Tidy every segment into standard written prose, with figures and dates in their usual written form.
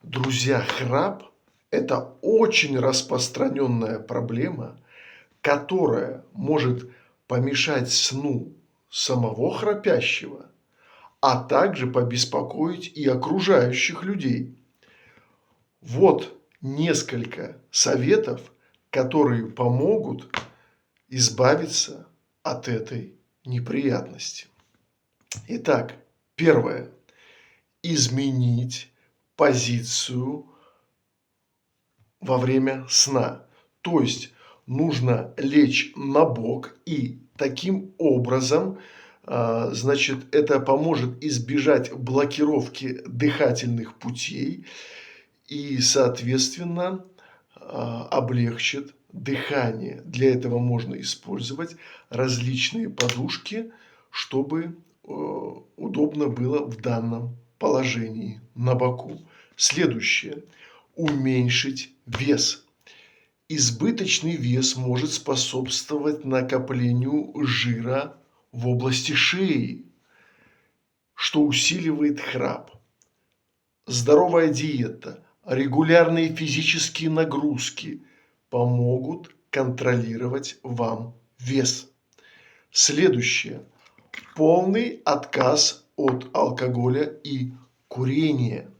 Друзья, храп– это очень распространенная проблема, которая может помешать сну самого храпящего, а также побеспокоить и окружающих людей. Вот несколько советов, которые помогут избавиться от этой неприятности. Итак, первое. Изменить позицию во время сна. То есть нужно лечь на бок и таким образом, значит, это поможет избежать блокировки дыхательных путей и, соответственно, облегчит дыхание. Для этого можно использовать различные подушки, чтобы удобно было в данном положении на боку. Следующее. Уменьшить вес. Избыточный вес может способствовать накоплению жира в области шеи, что усиливает храп. Здоровая диета, регулярные физические нагрузки помогут контролировать вам вес. Следующее. Полный отказ от алкоголя и курения.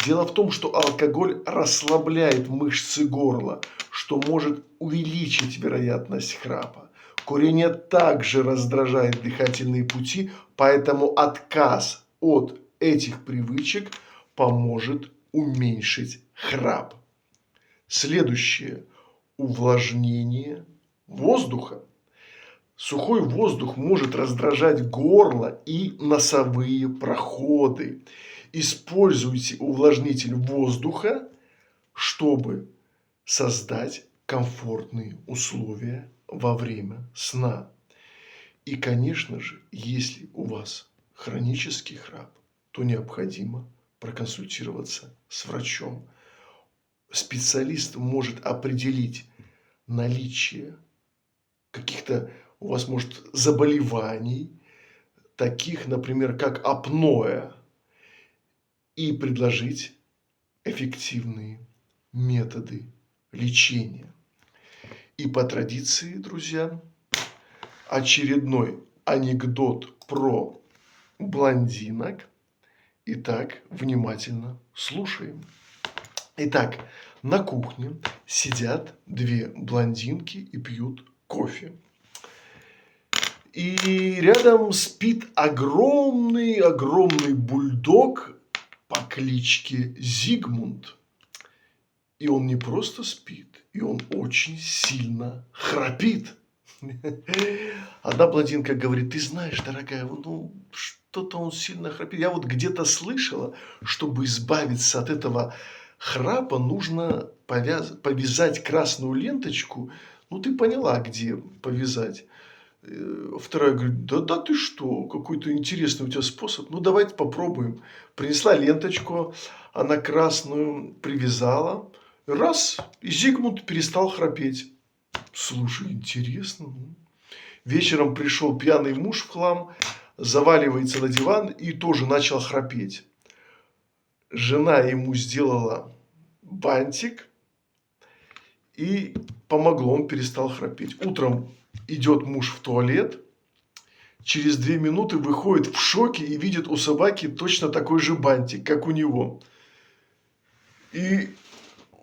Дело в том, что алкоголь расслабляет мышцы горла, что может увеличить вероятность храпа. Курение также раздражает дыхательные пути, поэтому отказ от этих привычек поможет уменьшить храп. Следующее. Увлажнение воздуха. Сухой воздух может раздражать горло и носовые проходы. Используйте увлажнитель воздуха, чтобы создать комфортные условия во время сна. И, конечно же, если у вас хронический храп, то необходимо проконсультироваться с врачом. Специалист может определить наличие каких-то у вас, может, заболеваний, таких, например, как апноэ, и предложить эффективные методы лечения. И по традиции, друзья, очередной анекдот про блондинок. Итак, внимательно слушаем. Итак, на кухне сидят две блондинки и пьют кофе. И рядом спит огромный бульдог по кличке Зигмунд. И он не просто спит, и он очень сильно храпит. Одна блондинка говорит: ты знаешь, дорогая, ну что-то он сильно храпит. Я вот где-то слышала, чтобы избавиться от этого храпа, нужно повязать красную ленточку. Ну, ты поняла, где повязать. Вторая говорит: да ты что, какой-то интересный у тебя способ. Ну, давайте попробуем. Принесла ленточку, она красную привязала. Раз, и Зигмунд перестал храпеть. Слушай, интересно. Вечером пришел пьяный муж в хлам, заваливается на диван и тоже начал храпеть. Жена ему сделала бантик и помогло, он перестал храпеть. Утром идет муж в туалет, через 2 минуты выходит в шоке и видит у собаки точно такой же бантик, как у него. И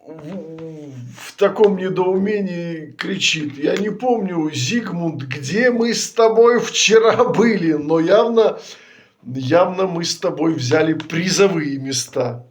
в таком недоумении кричит: я не помню, Зигмунд, где мы с тобой вчера были, но явно мы с тобой взяли призовые места.